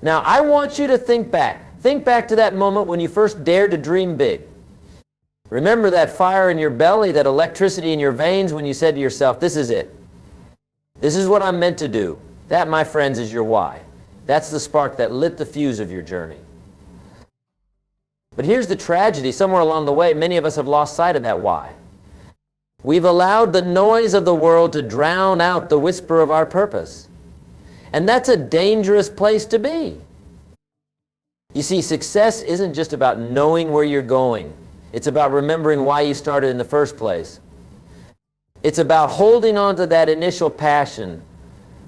Now, I want you to think back. Think back to that moment when you first dared to dream big. Remember that fire in your belly, that electricity in your veins when you said to yourself, this is it. This is what I'm meant to do. That, my friends, is your why. That's the spark that lit the fuse of your journey. But here's the tragedy. Somewhere along the way, many of us have lost sight of that why. We've allowed the noise of the world to drown out the whisper of our purpose. And that's a dangerous place to be. You see, success isn't just about knowing where you're going. It's about remembering why you started in the first place. It's about holding on to that initial passion,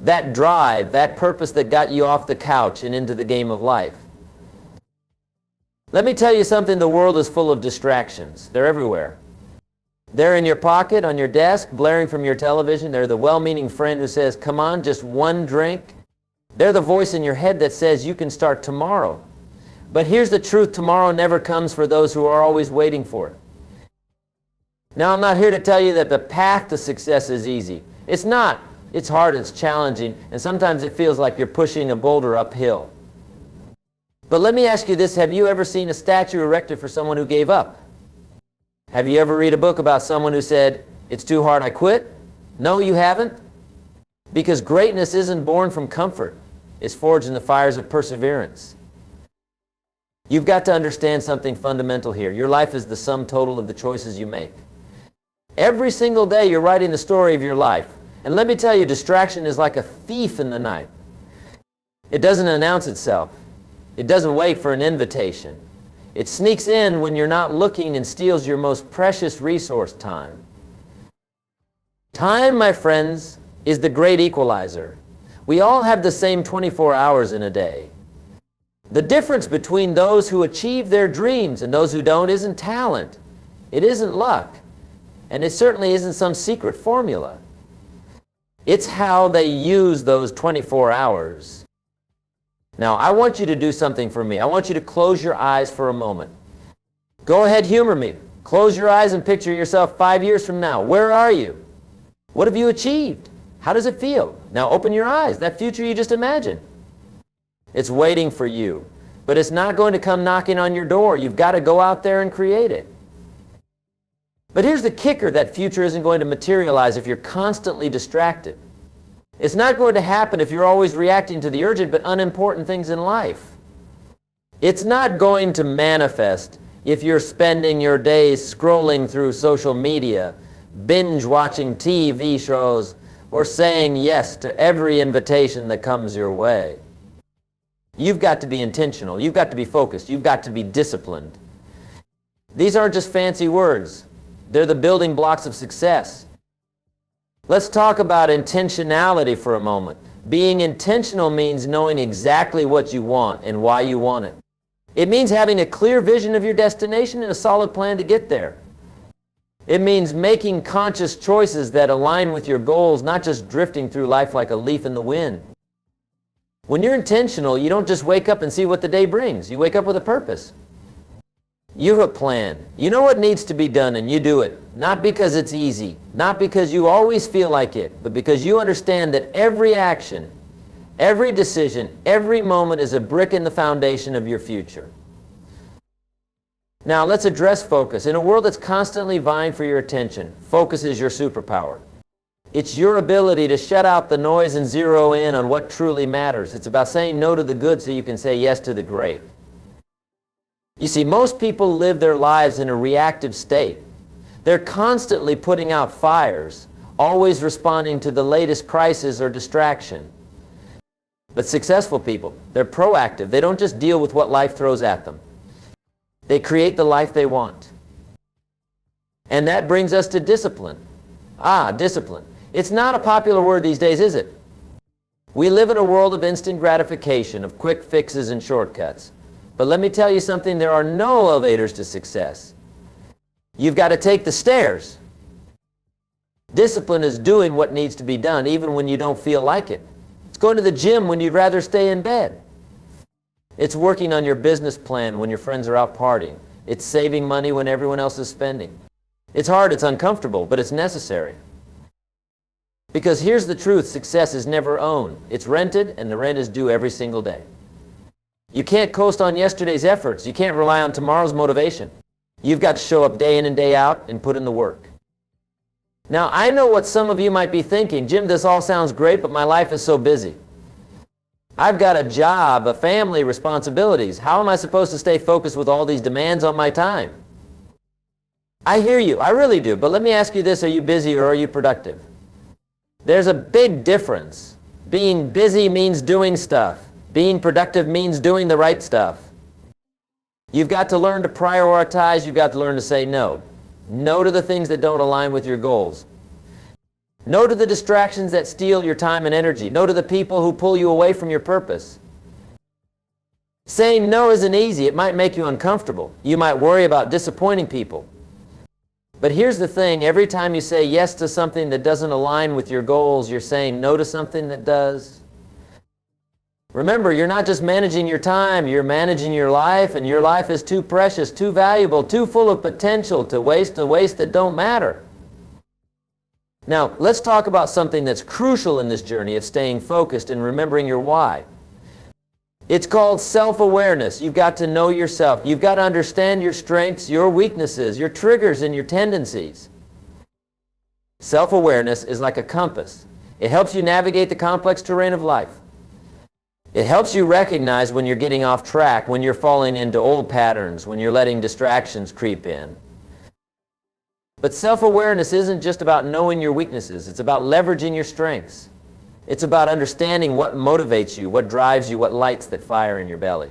that drive, that purpose that got you off the couch and into the game of life. Let me tell you something, the world is full of distractions. They're everywhere. They're in your pocket, on your desk, blaring from your television. They're the well-meaning friend who says, come on, just one drink. They're the voice in your head that says you can start tomorrow. But here's the truth, tomorrow never comes for those who are always waiting for it. Now, I'm not here to tell you that the path to success is easy. It's not. It's hard, it's challenging, and sometimes it feels like you're pushing a boulder uphill. But let me ask you this, have you ever seen a statue erected for someone who gave up? Have you ever read a book about someone who said, it's too hard, I quit? No, you haven't. Because greatness isn't born from comfort. It's forged in the fires of perseverance. You've got to understand something fundamental here. Your life is the sum total of the choices you make. Every single day you're writing the story of your life. And let me tell you, distraction is like a thief in the night. It doesn't announce itself. It doesn't wait for an invitation. It sneaks in when you're not looking and steals your most precious resource, time. Time, my friends, is the great equalizer. We all have the same 24 hours in a day. The difference between those who achieve their dreams and those who don't isn't talent. It isn't luck. And it certainly isn't some secret formula. It's how they use those 24 hours. Now, I want you to do something for me. I want you to close your eyes for a moment. Go ahead, humor me. Close your eyes and picture yourself 5 years from now. Where are you? What have you achieved? How does it feel? Now open your eyes. That future you just imagined. It's waiting for you. But it's not going to come knocking on your door. You've got to go out there and create it. But here's the kicker, that future isn't going to materialize if you're constantly distracted. It's not going to happen if you're always reacting to the urgent but unimportant things in life. It's not going to manifest if you're spending your days scrolling through social media, binge watching TV shows, or saying yes to every invitation that comes your way. You've got to be intentional. You've got to be focused. You've got to be disciplined. These aren't just fancy words. They're the building blocks of success. Let's talk about intentionality for a moment. Being intentional means knowing exactly what you want and why you want it. It means having a clear vision of your destination and a solid plan to get there. It means making conscious choices that align with your goals, not just drifting through life like a leaf in the wind. When you're intentional, you don't just wake up and see what the day brings. You wake up with a purpose. You have a plan. You know what needs to be done and you do it. Not because it's easy, not because you always feel like it, but because you understand that every action, every decision, every moment is a brick in the foundation of your future. Now let's address focus. In a world that's constantly vying for your attention, focus is your superpower. It's your ability to shut out the noise and zero in on what truly matters. It's about saying no to the good so you can say yes to the great. You see, most people live their lives in a reactive state. They're constantly putting out fires, always responding to the latest crisis or distraction. But successful people, they're proactive. They don't just deal with what life throws at them. They create the life they want. And that brings us to discipline. Discipline. It's not a popular word these days, is it? We live in a world of instant gratification, of quick fixes and shortcuts. But let me tell you something, there are no elevators to success. You've got to take the stairs. Discipline is doing what needs to be done even when you don't feel like it. It's going to the gym when you'd rather stay in bed. It's working on your business plan when your friends are out partying. It's saving money when everyone else is spending. It's hard, it's uncomfortable, but it's necessary. Because here's the truth, success is never owned. It's rented and the rent is due every single day. You can't coast on yesterday's efforts. You can't rely on tomorrow's motivation. You've got to show up day in and day out and put in the work. Now, I know what some of you might be thinking. Jim, this all sounds great, but my life is so busy. I've got a job, a family, responsibilities. How am I supposed to stay focused with all these demands on my time? I hear you. I really do. But let me ask you this. Are you busy or are you productive? There's a big difference. Being busy means doing stuff. Being productive means doing the right stuff. You've got to learn to prioritize. You've got to learn to say no. No to the things that don't align with your goals. No to the distractions that steal your time and energy. No to the people who pull you away from your purpose. Saying no isn't easy. It might make you uncomfortable. You might worry about disappointing people. But here's the thing. Every time you say yes to something that doesn't align with your goals, you're saying no to something that does. Remember, you're not just managing your time, you're managing your life, and your life is too precious, too valuable, too full of potential to waste that don't matter. Now, let's talk about something that's crucial in this journey of staying focused and remembering your why. It's called self-awareness. You've got to know yourself. You've got to understand your strengths, your weaknesses, your triggers, and your tendencies. Self-awareness is like a compass. It helps you navigate the complex terrain of life. It helps you recognize when you're getting off track, when you're falling into old patterns, when you're letting distractions creep in. But self-awareness isn't just about knowing your weaknesses. It's about leveraging your strengths. It's about understanding what motivates you, what drives you, what lights that fire in your belly.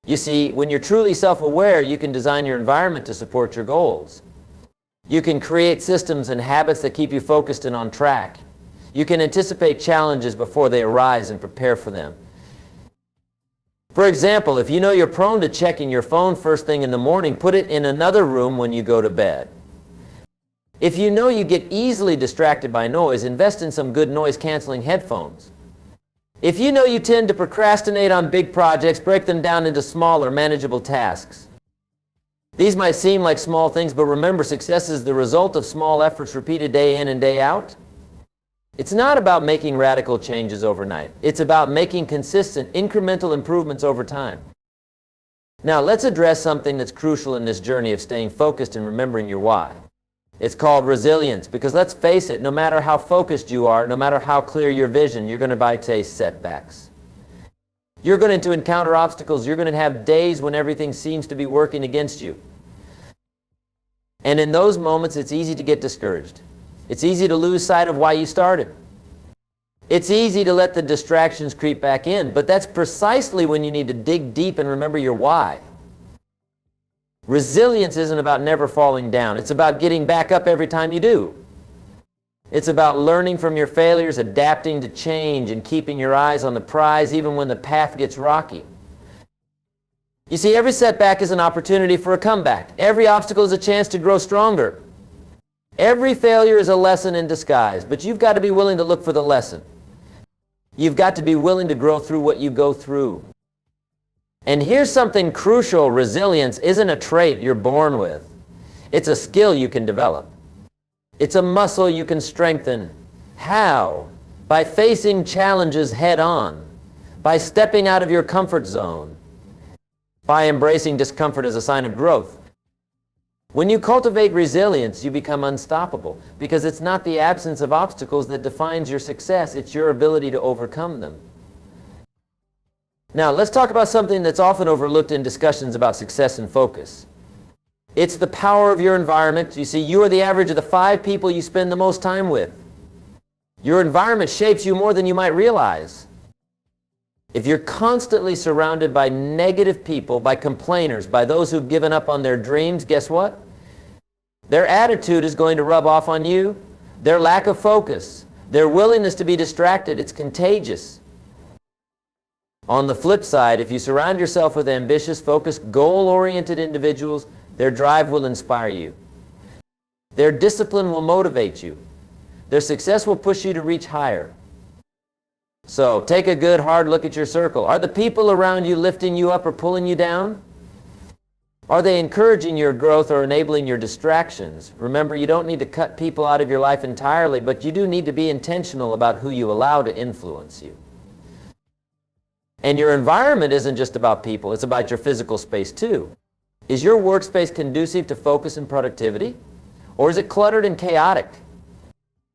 You see, when you're truly self-aware, you can design your environment to support your goals. You can create systems and habits that keep you focused and on track. You can anticipate challenges before they arise and prepare for them. For example, if you know you're prone to checking your phone first thing in the morning, put it in another room when you go to bed. If you know you get easily distracted by noise, invest in some good noise-canceling headphones. If you know you tend to procrastinate on big projects, break them down into smaller, manageable tasks. These might seem like small things, but remember, success is the result of small efforts repeated day in and day out. It's not about making radical changes overnight. It's about making consistent, incremental improvements over time. Now, let's address something that's crucial in this journey of staying focused and remembering your why. It's called resilience, because let's face it, no matter how focused you are, no matter how clear your vision, you're going to face setbacks. You're going to encounter obstacles. You're going to have days when everything seems to be working against you. And in those moments, it's easy to get discouraged. It's easy to lose sight of why you started. It's easy to let the distractions creep back in, but that's precisely when you need to dig deep and remember your why. Resilience isn't about never falling down. It's about getting back up every time you do. It's about learning from your failures, adapting to change, and keeping your eyes on the prize even when the path gets rocky. You see, every setback is an opportunity for a comeback. Every obstacle is a chance to grow stronger. Every failure is a lesson in disguise, but you've got to be willing to look for the lesson. You've got to be willing to grow through what you go through. And here's something crucial. Resilience isn't a trait you're born with. It's a skill you can develop. It's a muscle you can strengthen. How? By facing challenges head on. By stepping out of your comfort zone. By embracing discomfort as a sign of growth. When you cultivate resilience, you become unstoppable, because it's not the absence of obstacles that defines your success. It's your ability to overcome them. Now, let's talk about something that's often overlooked in discussions about success and focus. It's the power of your environment. You see, you are the average of the 5 people you spend the most time with. Your environment shapes you more than you might realize. If you're constantly surrounded by negative people, by complainers, by those who've given up on their dreams, guess what? Their attitude is going to rub off on you. Their lack of focus, their willingness to be distracted, it's contagious. On the flip side, if you surround yourself with ambitious, focused, goal-oriented individuals, their drive will inspire you. Their discipline will motivate you. Their success will push you to reach higher. So take a good hard look at your circle. Are the people around you lifting you up or pulling you down? Are they encouraging your growth or enabling your distractions? Remember, you don't need to cut people out of your life entirely, but you do need to be intentional about who you allow to influence you. And your environment isn't just about people, it's about your physical space too. Is your workspace conducive to focus and productivity? Or is it cluttered and chaotic?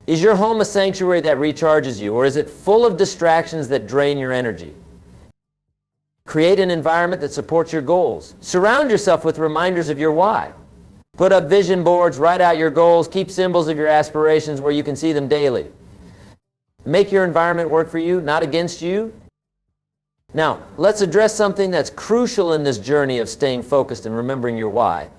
Is your home a sanctuary that recharges you, or is it full of distractions that drain your energy? Create an environment that supports your goals. Surround yourself with reminders of your why. Put up vision boards, write out your goals, keep symbols of your aspirations where you can see them daily. Make your environment work for you, not against you. Now, let's address something that's crucial in this journey of staying focused and remembering your why.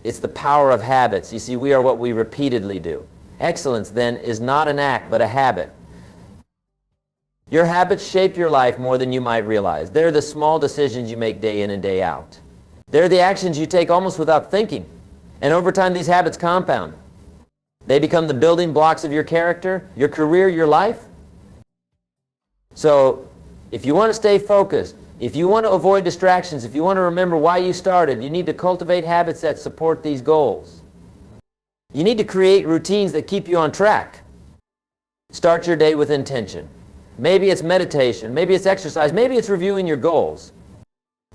It's the power of habits. You see, we are what we repeatedly do. Excellence, then, is not an act, but a habit. Your habits shape your life more than you might realize. They're the small decisions you make day in and day out. They're the actions you take almost without thinking. And over time, these habits compound. They become the building blocks of your character, your career, your life. So, if you want to stay focused, if you want to avoid distractions, if you want to remember why you started, you need to cultivate habits that support these goals. You need to create routines that keep you on track. Start your day with intention. Maybe it's meditation, maybe it's exercise, maybe it's reviewing your goals.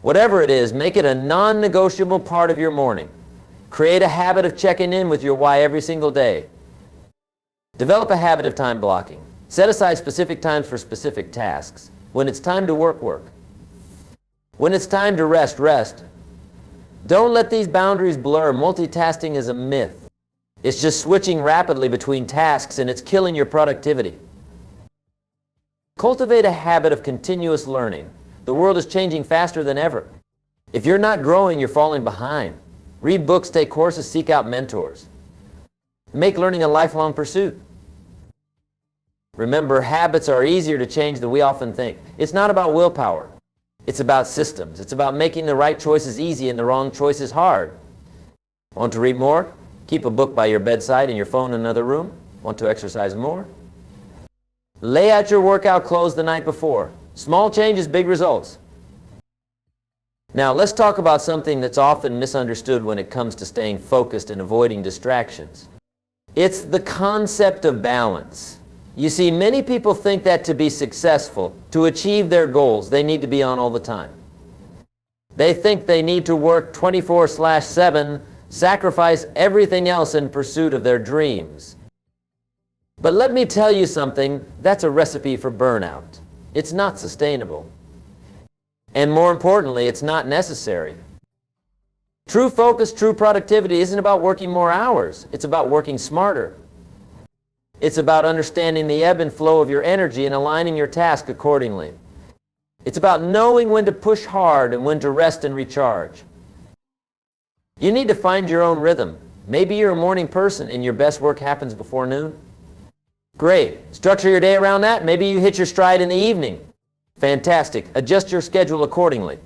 Whatever it is, make it a non-negotiable part of your morning. Create a habit of checking in with your why every single day. Develop a habit of time blocking. Set aside specific times for specific tasks. When it's time to work, work. When it's time to rest, rest. Don't let these boundaries blur. Multitasking is a myth. It's just switching rapidly between tasks, and it's killing your productivity. Cultivate a habit of continuous learning. The world is changing faster than ever. If you're not growing, you're falling behind. Read books, take courses, seek out mentors. Make learning a lifelong pursuit. Remember, habits are easier to change than we often think. It's not about willpower. It's about systems. It's about making the right choices easy and the wrong choices hard. Want to read more? Keep a book by your bedside and your phone in another room. Want to exercise more? Lay out your workout clothes the night before. Small changes, big results. Now, let's talk about something that's often misunderstood when it comes to staying focused and avoiding distractions. It's the concept of balance. You see, many people think that to be successful, to achieve their goals, they need to be on all the time. They think they need to work 24/7, sacrifice everything else in pursuit of their dreams. But let me tell you something, that's a recipe for burnout. It's not sustainable. And more importantly, it's not necessary. True focus, true productivity isn't about working more hours. It's about working smarter. It's about understanding the ebb and flow of your energy and aligning your task accordingly. It's about knowing when to push hard and when to rest and recharge. You need to find your own rhythm. Maybe you're a morning person and your best work happens before noon. Great. Structure your day around that. Maybe you hit your stride in the evening. Fantastic. Adjust your schedule accordingly.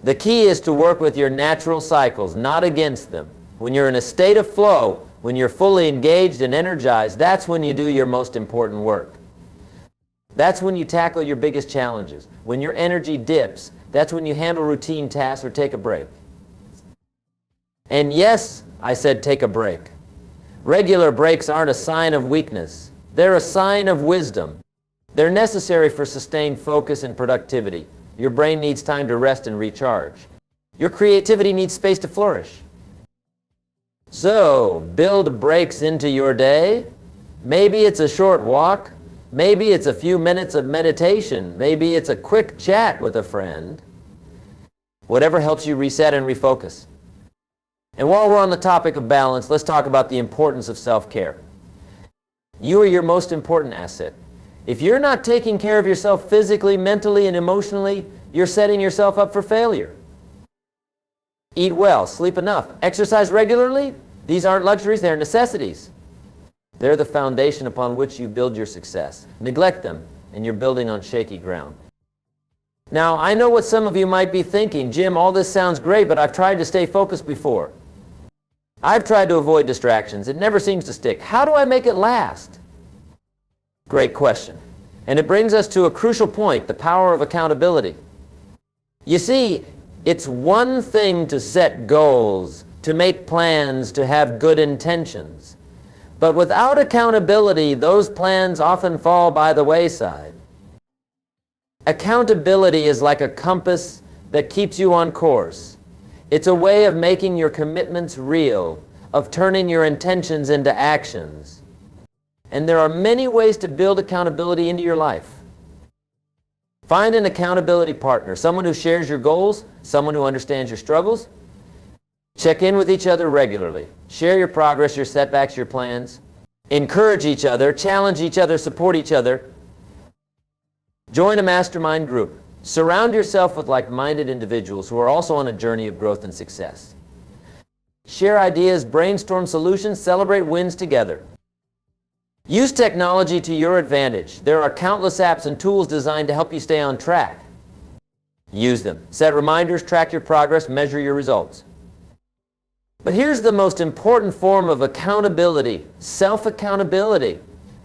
The key is to work with your natural cycles, not against them. When you're in a state of flow, when you're fully engaged and energized, that's when you do your most important work. That's when you tackle your biggest challenges. When your energy dips, that's when you handle routine tasks or take a break. And yes, I said take a break. Regular breaks aren't a sign of weakness. They're a sign of wisdom. They're necessary for sustained focus and productivity. Your brain needs time to rest and recharge. Your creativity needs space to flourish. So, build breaks into your day. Maybe it's a short walk. Maybe it's a few minutes of meditation. Maybe it's a quick chat with a friend. Whatever helps you reset and refocus. And while we're on the topic of balance, let's talk about the importance of self-care. You are your most important asset. If you're not taking care of yourself physically, mentally, and emotionally, you're setting yourself up for failure. Eat well, sleep enough, exercise regularly. These aren't luxuries, they're necessities. They're the foundation upon which you build your success. Neglect them, and you're building on shaky ground. Now, I know what some of you might be thinking, Jim, all this sounds great, but I've tried to stay focused before. I've tried to avoid distractions. It never seems to stick. How do I make it last? Great question. And it brings us to a crucial point, the power of accountability. You see, it's one thing to set goals, to make plans, to have good intentions. But without accountability, those plans often fall by the wayside. Accountability is like a compass that keeps you on course. It's a way of making your commitments real, of turning your intentions into actions. And there are many ways to build accountability into your life. Find an accountability partner, someone who shares your goals, someone who understands your struggles. Check in with each other regularly. Share your progress, your setbacks, your plans. Encourage each other, challenge each other, support each other. Join a mastermind group. Surround yourself with like-minded individuals who are also on a journey of growth and success. Share ideas, brainstorm solutions, celebrate wins together. Use technology to your advantage. There are countless apps and tools designed to help you stay on track. Use them. Set reminders, track your progress, measure your results. But here's the most important form of accountability, self-accountability.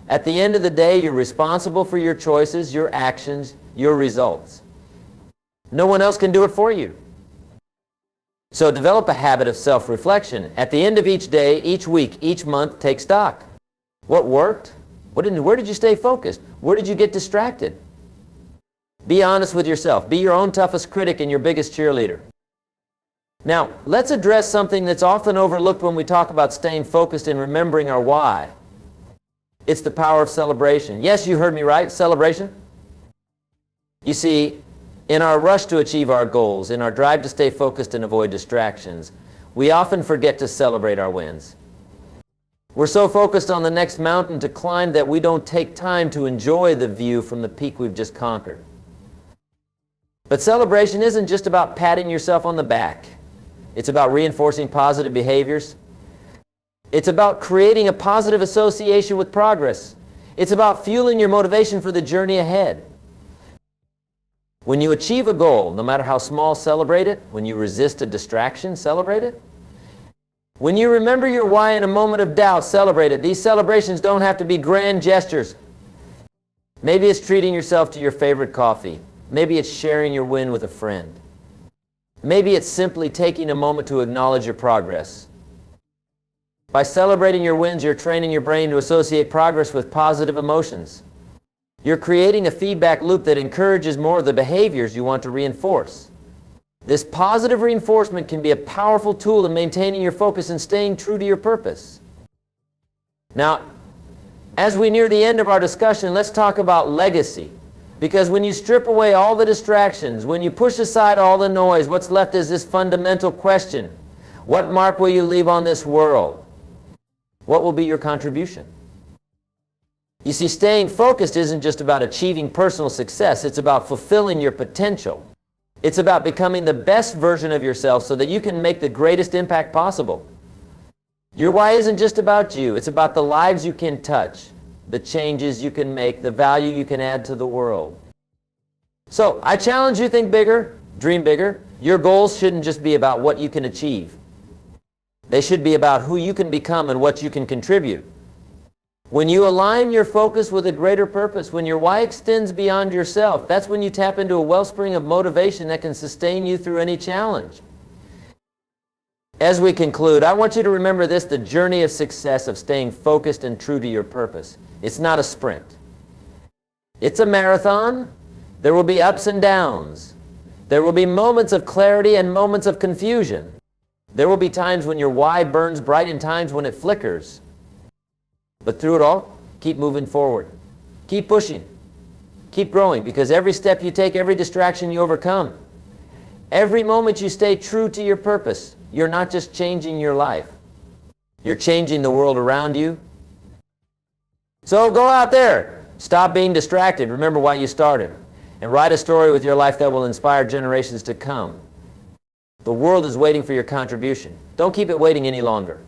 At the end of the day, you're responsible for your choices, your actions, your results. No one else can do it for you. So develop a habit of self-reflection. At the end of each day, each week, each month, take stock. What worked? Where did you stay focused? Where did you get distracted? Be honest with yourself. Be your own toughest critic and your biggest cheerleader. Now, let's address something that's often overlooked when we talk about staying focused and remembering our why. It's the power of celebration. Yes, you heard me right, celebration. You see, in our rush to achieve our goals, in our drive to stay focused and avoid distractions, we often forget to celebrate our wins. We're so focused on the next mountain to climb that we don't take time to enjoy the view from the peak we've just conquered. But celebration isn't just about patting yourself on the back. It's about reinforcing positive behaviors. It's about creating a positive association with progress. It's about fueling your motivation for the journey ahead. When you achieve a goal, no matter how small, celebrate it. When you resist a distraction, celebrate it. When you remember your why in a moment of doubt, celebrate it. These celebrations don't have to be grand gestures. Maybe it's treating yourself to your favorite coffee. Maybe it's sharing your win with a friend. Maybe it's simply taking a moment to acknowledge your progress. By celebrating your wins, you're training your brain to associate progress with positive emotions. You're creating a feedback loop that encourages more of the behaviors you want to reinforce. This positive reinforcement can be a powerful tool in maintaining your focus and staying true to your purpose. Now, as we near the end of our discussion, let's talk about legacy. Because when you strip away all the distractions, when you push aside all the noise, what's left is this fundamental question. What mark will you leave on this world? What will be your contribution? You see, staying focused isn't just about achieving personal success. It's about fulfilling your potential. It's about becoming the best version of yourself so that you can make the greatest impact possible. Your why isn't just about you. It's about the lives you can touch, the changes you can make, the value you can add to the world. So, I challenge you to think bigger, dream bigger. Your goals shouldn't just be about what you can achieve. They should be about who you can become and what you can contribute. When you align your focus with a greater purpose, when your why extends beyond yourself, that's when you tap into a wellspring of motivation that can sustain you through any challenge. As we conclude, I want you to remember this, the journey of success, of staying focused and true to your purpose. It's not a sprint. It's a marathon. There will be ups and downs. There will be moments of clarity and moments of confusion. There will be times when your why burns bright and times when it flickers. But through it all, keep moving forward. Keep pushing. Keep growing, because every step you take, every distraction you overcome, every moment you stay true to your purpose, you're not just changing your life. You're changing the world around you. So go out there. Stop being distracted. Remember why you started. And write a story with your life that will inspire generations to come. The world is waiting for your contribution. Don't keep it waiting any longer.